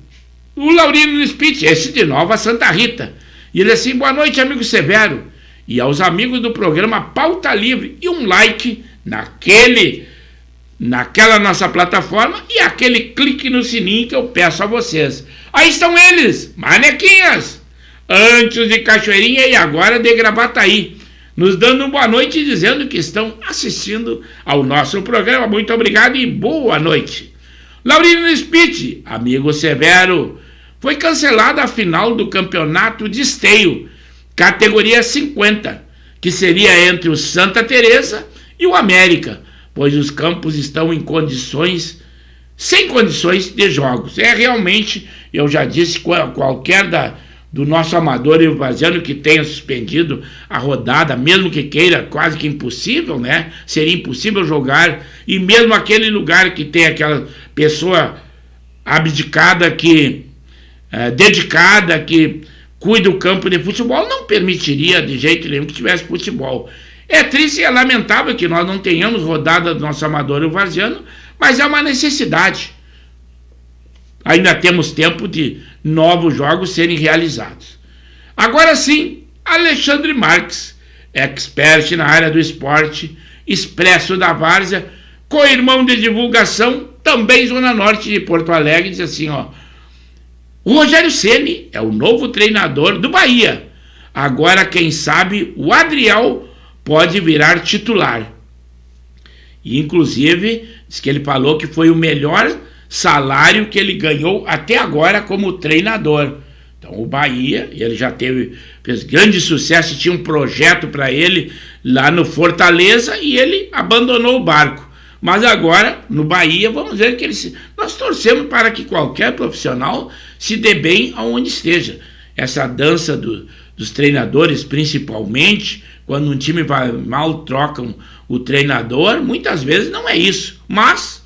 Laurino Spitz, esse de Nova Santa Rita, e ele assim: boa noite, amigo Severo. e aos amigos do programa Pauta Livre e um like naquela nossa plataforma e aquele clique no sininho que eu peço a vocês. Aí estão eles, manequinhas, antes de Cachoeirinha e agora de Gravataí, nos dando uma boa noite e dizendo que estão assistindo ao nosso programa. Muito obrigado e boa noite. Laurino Spitz, amigo Severo, foi cancelada a final do campeonato de esteio, categoria 50, que seria entre o Santa Teresa e o América, pois os campos estão sem condições de jogos. Realmente, eu já disse, qualquer do nosso amador e varziano que tenha suspendido a rodada, mesmo que queira, quase que impossível, né? Seria impossível jogar, e mesmo aquele lugar que tem aquela pessoa abdicada, dedicada, que cuida do campo de futebol, não permitiria de jeito nenhum que tivesse futebol. É triste e é lamentável que nós não tenhamos rodada do nosso amador e varziano, mas é uma necessidade. Ainda temos tempo de novos jogos serem realizados. Agora sim, Alexandre Marques, expert na área do esporte, expresso da várzea, co-irmão de divulgação, também Zona Norte de Porto Alegre, diz assim, ó: o Rogério Ceni é o novo treinador do Bahia. Agora, quem sabe, o Adriel pode virar titular. E, inclusive, diz que ele falou que foi o melhor salário que ele ganhou até agora como treinador. Então o Bahia, ele já fez grande sucesso, tinha um projeto para ele lá no Fortaleza e ele abandonou o barco. Mas agora, no Bahia, vamos ver que nós torcemos para que qualquer profissional se dê bem aonde esteja. Essa dança dos treinadores, principalmente, quando um time vai mal, trocam o treinador, muitas vezes não é isso. Mas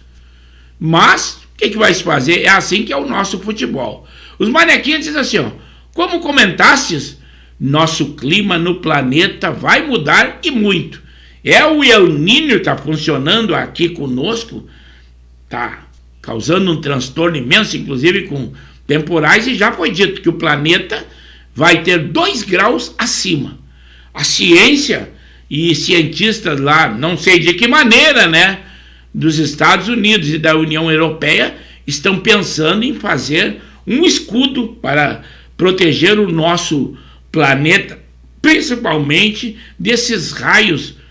o que vai se fazer? É assim que é o nosso futebol. Os manequinhos dizem assim, ó: como comentastes, nosso clima no planeta vai mudar e muito. O El Niño está funcionando aqui conosco, está causando um transtorno imenso, inclusive com temporais, e já foi dito que o planeta vai ter 2 graus acima. A ciência e cientistas lá, não sei de que maneira, né, dos Estados Unidos e da União Europeia, estão pensando em fazer um escudo para proteger o nosso planeta, principalmente desses raios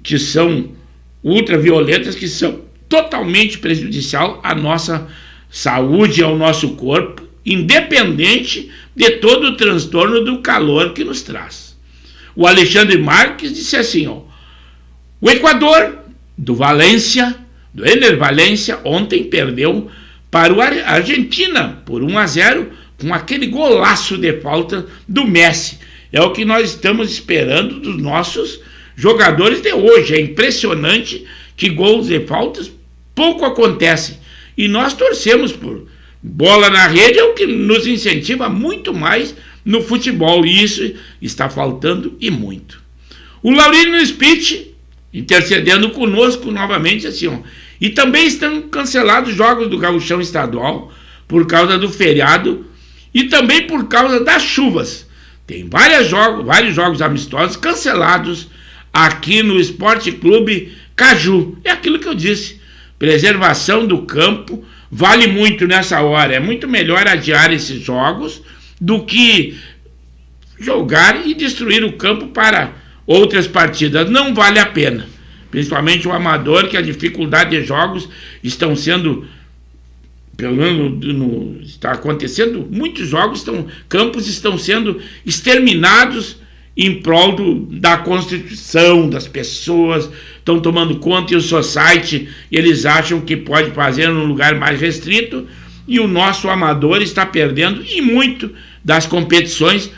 que são ultravioletas, que são totalmente prejudicial à nossa saúde, ao nosso corpo, independente de todo o transtorno do calor que nos traz. O Alexandre Marques disse assim, ó: o Equador do Ener Valência, ontem perdeu para a Argentina por 1-0 com aquele golaço de falta do Messi. É o que nós estamos esperando dos nossos jogadores de hoje. É impressionante que gols e faltas pouco acontecem. E nós torcemos por bola na rede, é o que nos incentiva muito mais no futebol. E isso está faltando e muito. O Laurino Spitz intercedendo conosco novamente assim, ó: e também estão cancelados jogos do Gauchão Estadual por causa do feriado e também por causa das chuvas. Tem vários jogos amistosos cancelados aqui no Esporte Clube Caju. É aquilo que eu disse, preservação do campo vale muito nessa hora. É muito melhor adiar esses jogos do que jogar e destruir o campo para outras partidas. Não vale a pena, principalmente o amador, que a dificuldade de jogos estão sendo, pelo menos está acontecendo, muitos jogos, campos estão sendo exterminados em prol da Constituição, das pessoas, estão tomando conta, e o society, eles acham que pode fazer num lugar mais restrito, e o nosso amador está perdendo, e muito, das competições,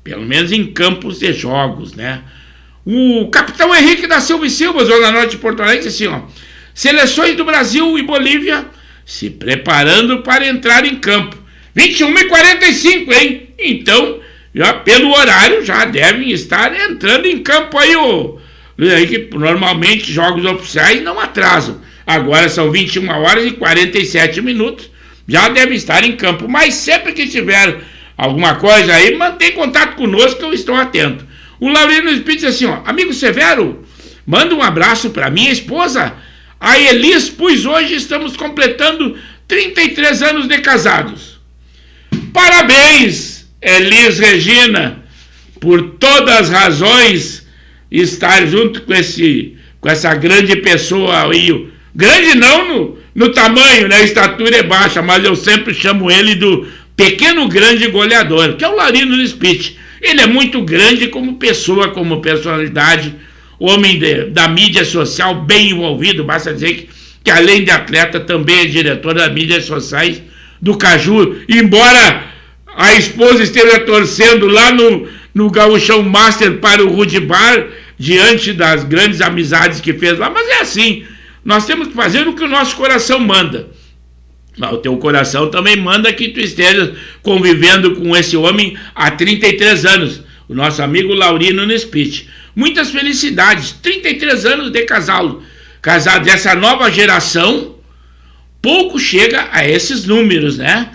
pelo menos em campos de jogos, né? O capitão Henrique da Silva e Silva, Zona Norte de Porto Alegre, assim, ó: seleções do Brasil e Bolívia se preparando para entrar em campo. 21h45, hein? Então, já pelo horário, já devem estar entrando em campo aí, que normalmente jogos oficiais não atrasam. Agora são 21h47, já devem estar em campo. Mas sempre que tiver alguma coisa aí, mantém contato conosco que eu estou atento. O Laurino Spitz diz assim, ó, amigo Severo, manda um abraço para minha esposa, a Elis, pois hoje estamos completando 33 anos de casados. Parabéns, Elis Regina, por todas as razões estar junto com essa grande pessoa aí. Grande não no tamanho, né? A estatura é baixa, mas eu sempre chamo ele do pequeno grande goleador, que é o Laurino Spitz. Ele é muito grande como pessoa, como personalidade, homem da mídia social, bem envolvido. Basta dizer que além de atleta, também é diretor das mídias sociais do Caju, embora a esposa esteja torcendo lá no Gauchão Master para o Rudibar, diante das grandes amizades que fez lá, mas é assim, nós temos que fazer o que o nosso coração manda. O teu coração também manda que tu esteja convivendo com esse homem há 33 anos, o nosso amigo Laurino Spitz. Muitas felicidades, 33 anos de casado dessa nova geração, pouco chega a esses números, né?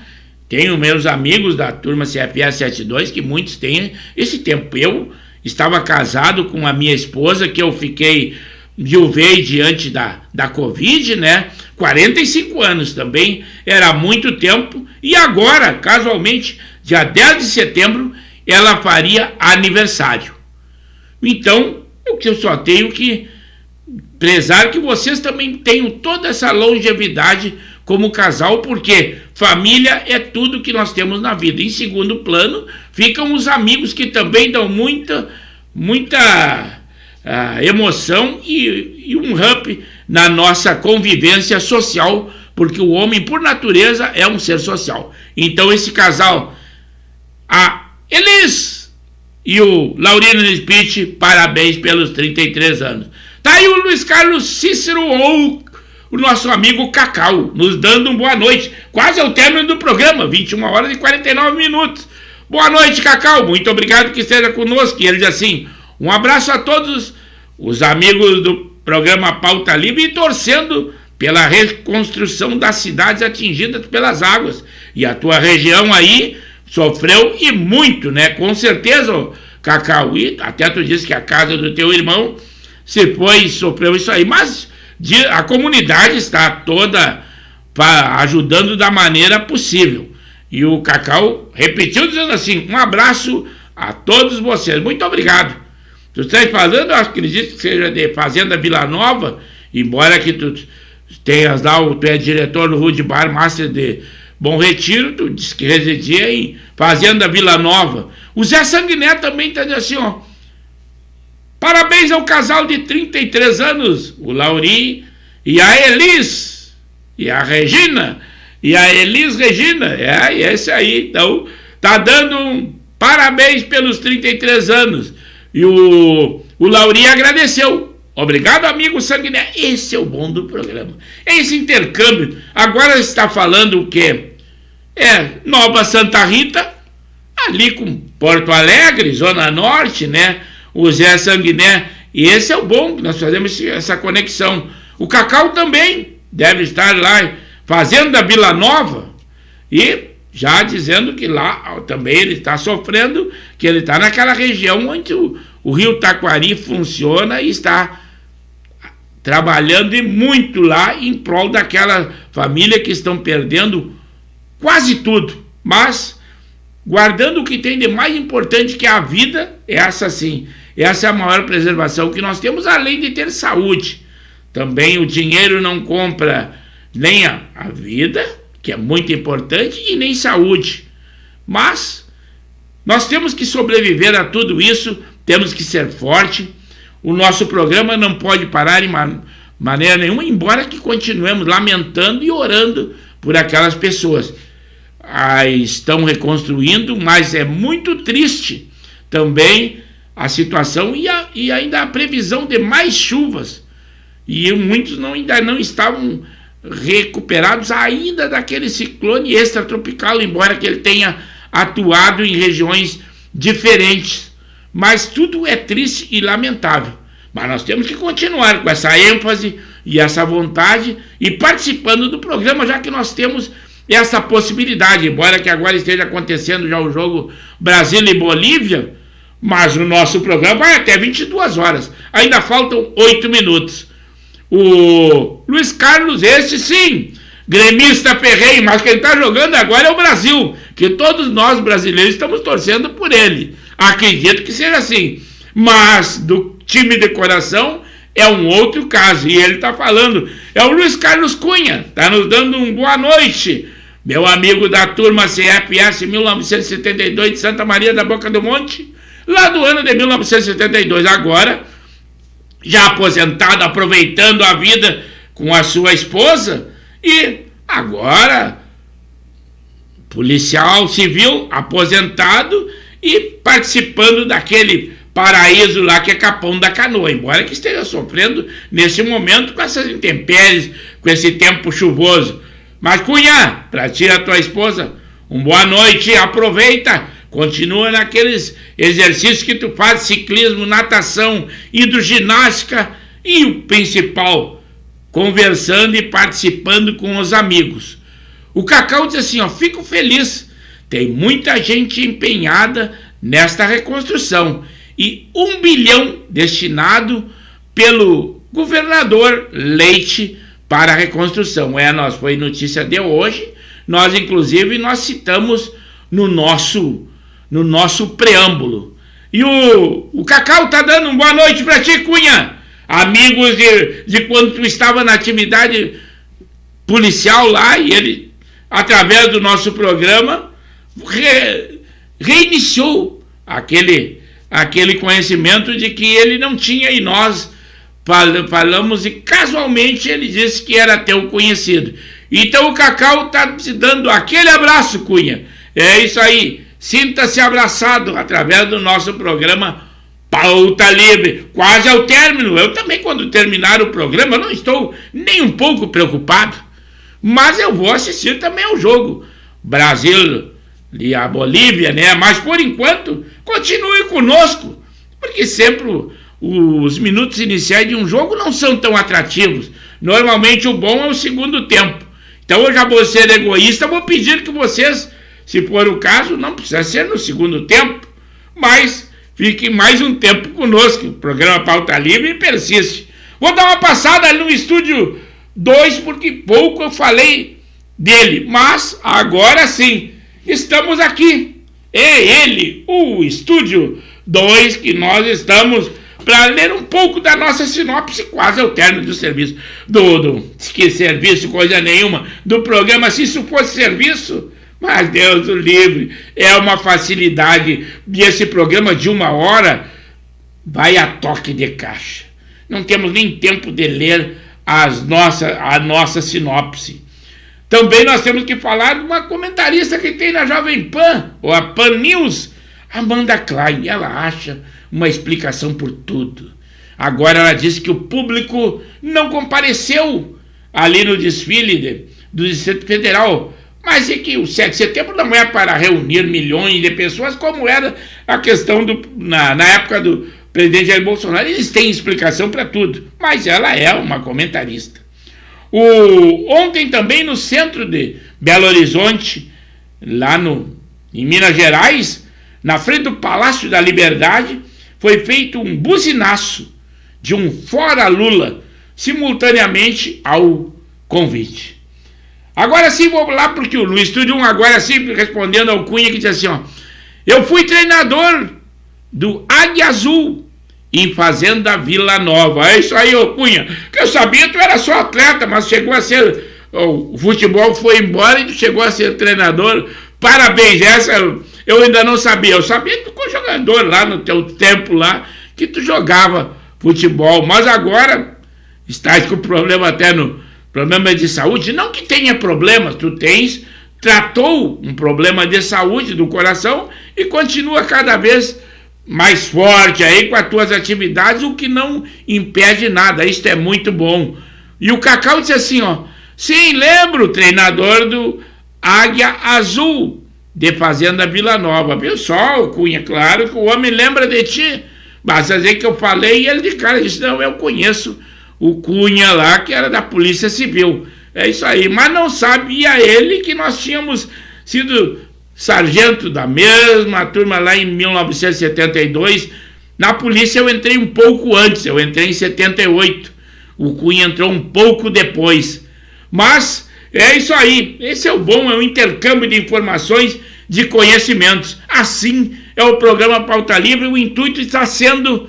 Tenho meus amigos da turma CFA 72 que muitos têm esse tempo. Eu estava casado com a minha esposa, que eu viuvei diante da Covid, né? 45 anos também, era muito tempo. E agora, casualmente, dia 10 de setembro, ela faria aniversário. Então, eu só tenho que prezar que vocês também tenham toda essa longevidade como casal, porque família é tudo que nós temos na vida. Em segundo plano, ficam os amigos que também dão muita emoção e um up na nossa convivência social, porque o homem, por natureza, é um ser social. Então, esse casal, a Elis e o Laurino Spitz, parabéns pelos 33 anos. Tá aí o Luiz Carlos Cícero, ou o nosso amigo Cacau, nos dando uma boa noite. Quase ao término do programa, 21 horas e 49 minutos. Boa noite, Cacau. Muito obrigado que esteja conosco. E ele diz assim, um abraço a todos os amigos do programa Pauta Livre e torcendo pela reconstrução das cidades atingidas pelas águas. E a tua região aí sofreu e muito, né? Com certeza, Cacau. E até tu disse que a casa do teu irmão sofreu isso aí. Mas a comunidade está toda ajudando da maneira possível. E o Cacau repetiu dizendo assim, um abraço a todos vocês. Muito obrigado. Tu estás falando, eu acredito que seja de Fazenda Vila Nova, embora que tu tenhas lá, tu é diretor do Rudibar Master de Bom Retiro, tu disse que residia em Fazenda Vila Nova. O Zé Sanguiné também está dizendo assim, ó, parabéns ao casal de 33 anos, o Lauri e a Elis, e a Regina, e a Elis Regina, esse aí, então, tá dando um parabéns pelos 33 anos. E o Lauri agradeceu. Obrigado, amigo Sanguiné. Esse é o bom do programa. É esse intercâmbio. Agora está falando o quê? Nova Santa Rita, ali com Porto Alegre, Zona Norte, né? O Zé Sanguiné. E esse é o bom, que nós fazemos essa conexão. O Cacau também deve estar lá, Fazenda Vila Nova. E já dizendo que lá também ele está sofrendo, que ele está naquela região onde o rio Taquari funciona e está trabalhando e muito lá em prol daquela família que estão perdendo quase tudo, mas guardando o que tem de mais importante, que é a vida. Essa sim, essa é a maior preservação que nós temos, além de ter saúde. Também o dinheiro não compra nem a vida, que é muito importante, e nem saúde. Mas nós temos que sobreviver a tudo isso, temos que ser forte. O nosso programa não pode parar em maneira nenhuma, embora que continuemos lamentando e orando por aquelas pessoas. Estão reconstruindo, mas é muito triste também a situação e ainda a previsão de mais chuvas. E muitos ainda não estavam recuperados ainda daquele ciclone extratropical, embora que ele tenha atuado em regiões diferentes. Mas tudo é triste e lamentável. Mas nós temos que continuar com essa ênfase e essa vontade e participando do programa, já que nós temos essa possibilidade. Embora que agora esteja acontecendo já o jogo Brasil e Bolívia, Mas o nosso programa vai até 22 horas. Ainda faltam 8 minutos. O Luiz Carlos, esse sim, gremista ferrenho, mas quem está jogando agora é o Brasil, que todos nós brasileiros estamos torcendo por ele. Acredito que seja assim. Mas do time de coração é um outro caso. E ele está falando, é o Luiz Carlos Cunha, está nos dando um boa noite. Meu amigo da turma CFS 1972 de Santa Maria da Boca do Monte, lá do ano de 1972, agora, já aposentado, aproveitando a vida com a sua esposa, e agora, policial civil, aposentado, e participando daquele paraíso lá que é Capão da Canoa, embora que esteja sofrendo nesse momento com essas intempéries, com esse tempo chuvoso. Mas Cunha, para ti e a tua esposa, boa noite, aproveita, continua naqueles exercícios que tu faz, ciclismo, natação, hidroginástica e o principal, conversando e participando com os amigos. O Cacau diz assim, ó, fico feliz, tem muita gente empenhada nesta reconstrução e 1 bilhão destinado pelo governador Leite para a reconstrução. Foi notícia de hoje, nós inclusive nós citamos no nosso preâmbulo. E o Cacau está dando uma boa noite para ti, Cunha. Amigos de quando tu estava na atividade policial lá, e ele, através do nosso programa, reiniciou aquele conhecimento de que ele não tinha, e nós falamos, e casualmente ele disse que era teu conhecido. Então o Cacau está te dando aquele abraço, Cunha. É isso aí, sinta-se abraçado através do nosso programa Pauta Livre, quase ao término. Eu também, quando terminar o programa, não estou nem um pouco preocupado, mas eu vou assistir também ao jogo Brasil e a Bolívia, né? Mas por enquanto, continue conosco, porque sempre os minutos iniciais de um jogo não são tão atrativos. Normalmente o bom é o segundo tempo. Então eu já vou ser egoísta, vou pedir que vocês, se for o caso, não precisa ser no segundo tempo, mas fiquem mais um tempo conosco. O programa Pauta Livre persiste. Vou dar uma passada ali no estúdio 2, porque pouco eu falei dele, mas agora sim, estamos aqui. É ele, o estúdio 2, que nós estamos para ler um pouco da nossa sinopse, quase ao término do serviço. Que serviço, coisa nenhuma, do programa, se isso fosse serviço, mas Deus o livre, é uma facilidade. E esse programa de 1 hora vai a toque de caixa. Não temos nem tempo de ler a nossa sinopse. Também nós temos que falar de uma comentarista que tem na Jovem Pan, ou a Pan News, Amanda Klein. Ela acha uma explicação por tudo. Agora ela disse que o público não compareceu ali no desfile do Distrito Federal, mas é que o 7 de setembro não é para reunir milhões de pessoas, como era a questão na época do presidente Jair Bolsonaro. Eles têm explicação para tudo, mas ela é uma comentarista. Ontem também no centro de Belo Horizonte, lá em Minas Gerais, na frente do Palácio da Liberdade, foi feito um buzinaço de um Fora Lula, simultaneamente ao convite. Agora sim, vou lá, porque no Estúdio 1, agora sim, respondendo ao Cunha, que diz assim, ó, eu fui treinador do Águia Azul em Fazenda Vila Nova. É isso aí, ô Cunha, que eu sabia que tu era só atleta, mas chegou a ser, o futebol foi embora e tu chegou a ser treinador. Parabéns, essa eu ainda não sabia. Eu sabia que tu foi jogador lá no teu tempo lá, que tu jogava futebol, mas agora estás com problema até problema de saúde. Não que tenha problemas, tratou um problema de saúde do coração e continua cada vez mais forte aí com as tuas atividades, o que não impede nada. Isto é muito bom. E o Cacau disse assim, ó, sim, lembro, treinador do Águia Azul de Fazenda Vila Nova. Viu só, o Cunha, claro que o homem lembra de ti. Basta dizer que eu falei e ele de cara disse, não, eu conheço o Cunha lá, que era da Polícia Civil. É isso aí, mas não sabia ele que nós tínhamos sido sargento da mesma turma lá em 1972. Na polícia eu entrei um pouco antes, eu entrei em 78. O Cunha entrou um pouco depois. Mas é isso aí, esse é o bom, é o intercâmbio de informações, de conhecimentos. Assim é o programa Pauta Livre, o intuito está sendo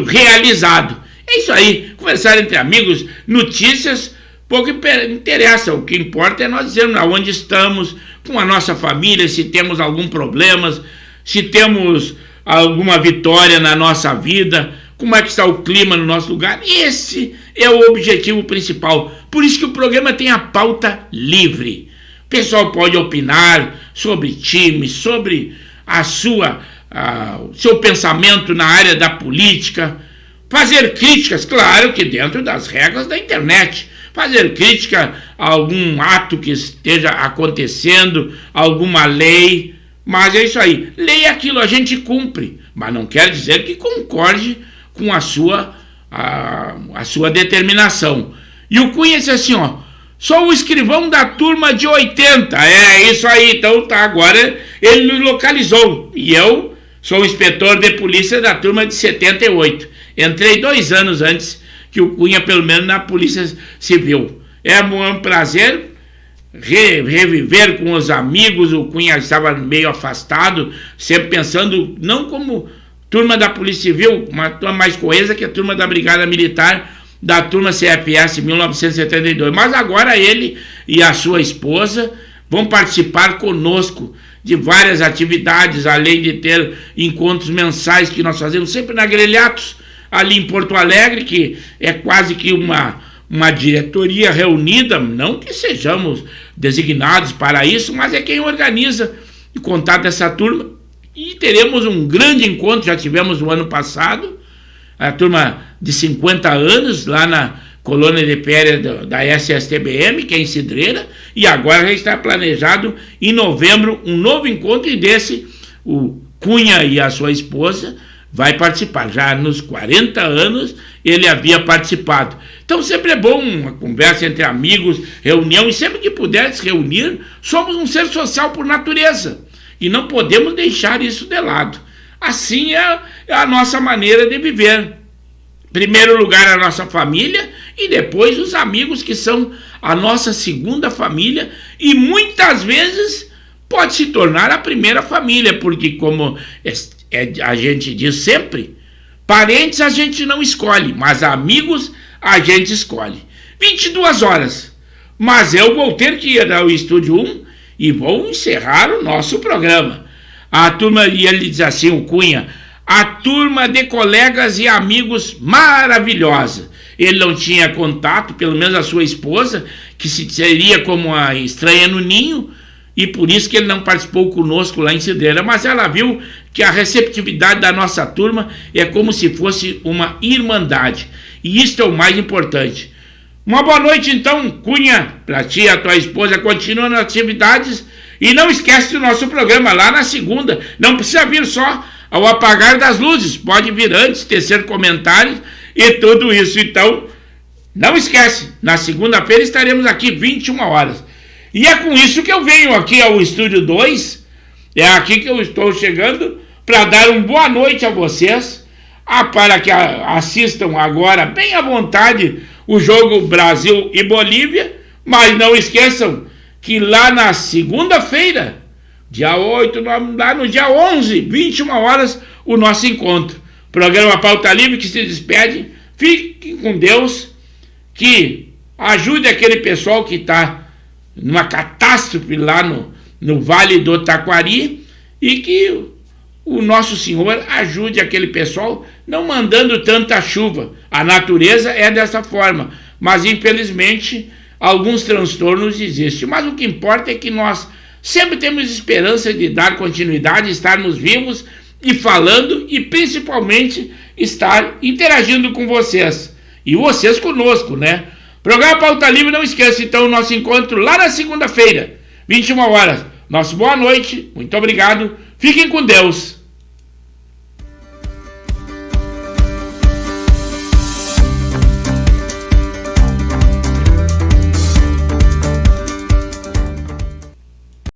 realizado. É isso aí, conversar entre amigos, notícias, pouco interessa, o que importa é nós dizermos aonde estamos, com a nossa família, se temos algum problema, se temos alguma vitória na nossa vida, como é que está o clima no nosso lugar. Esse é o objetivo principal, por isso que o programa tem a pauta livre. O pessoal pode opinar sobre time, sobre o seu pensamento na área da política, fazer críticas, claro que dentro das regras da internet, fazer crítica a algum ato que esteja acontecendo, alguma lei, mas é isso aí, lei é aquilo, a gente cumpre, mas não quer dizer que concorde com a sua determinação. E o Cunha disse assim, ó, sou o escrivão da turma de 80, é isso aí, então tá, agora ele me localizou, e eu sou o inspetor de polícia da turma de 78, entrei 2 anos antes que o Cunha, pelo menos na Polícia Civil. É um prazer reviver com os amigos. O Cunha estava meio afastado, sempre pensando, não como turma da Polícia Civil, uma turma mais coesa que a turma da Brigada Militar, da turma CFS 1972. Mas agora ele e a sua esposa vão participar conosco de várias atividades, além de ter encontros mensais que nós fazemos sempre na Grelhatos, ali em Porto Alegre, que é quase que uma diretoria reunida, não que sejamos designados para isso, mas é quem organiza e contata essa turma. E teremos um grande encontro, já tivemos no ano passado, a turma de 50 anos, lá na colônia de férias da SSTBM, que é em Cidreira, e agora já está planejado em novembro um novo encontro, e desse o Cunha e a sua esposa vai participar. Já nos 40 anos ele havia participado. Então sempre é bom uma conversa entre amigos, reunião, e sempre que puder se reunir, somos um ser social por natureza e não podemos deixar isso de lado. Assim é a nossa maneira de viver. Em primeiro lugar a nossa família e depois os amigos, que são a nossa segunda família, e muitas vezes pode se tornar a primeira família, porque como a gente diz sempre, parentes a gente não escolhe, mas amigos a gente escolhe. 22 horas, mas eu vou ter que ir ao Estúdio 1 e vou encerrar o nosso programa. A turma, e ele diz assim, o Cunha, a turma de colegas e amigos maravilhosa. Ele não tinha contato, pelo menos a sua esposa, que seria como a estranha no ninho, e por isso que ele não participou conosco lá em Cidreira, mas ela viu que a receptividade da nossa turma é como se fosse uma irmandade, e isso é o mais importante. Uma boa noite então, Cunha, para ti e a tua esposa, continua nas atividades, e não esquece do nosso programa lá na segunda, não precisa vir só ao apagar das luzes, pode vir antes, tecer comentários e tudo isso. Então, não esquece, na segunda-feira estaremos aqui 21 horas. E é com isso que eu venho aqui ao Estúdio 2, é aqui que eu estou chegando para dar uma boa noite a vocês, para que assistam agora bem à vontade o jogo Brasil e Bolívia, mas não esqueçam que lá na segunda-feira, dia 8, lá no dia 11, 21 horas, o nosso encontro. Programa Pauta Livre que se despede. Fiquem com Deus, que ajude aquele pessoal que está numa catástrofe lá no Vale do Taquari, e que o nosso Senhor ajude aquele pessoal não mandando tanta chuva. A natureza é dessa forma, mas infelizmente alguns transtornos existem. Mas o que importa é que nós sempre temos esperança de dar continuidade, estarmos vivos e falando, e principalmente estar interagindo com vocês. E vocês conosco, né? Programa Pauta Livre, não esqueça então o nosso encontro lá na segunda-feira, 21 horas. Nosso boa noite, muito obrigado, fiquem com Deus.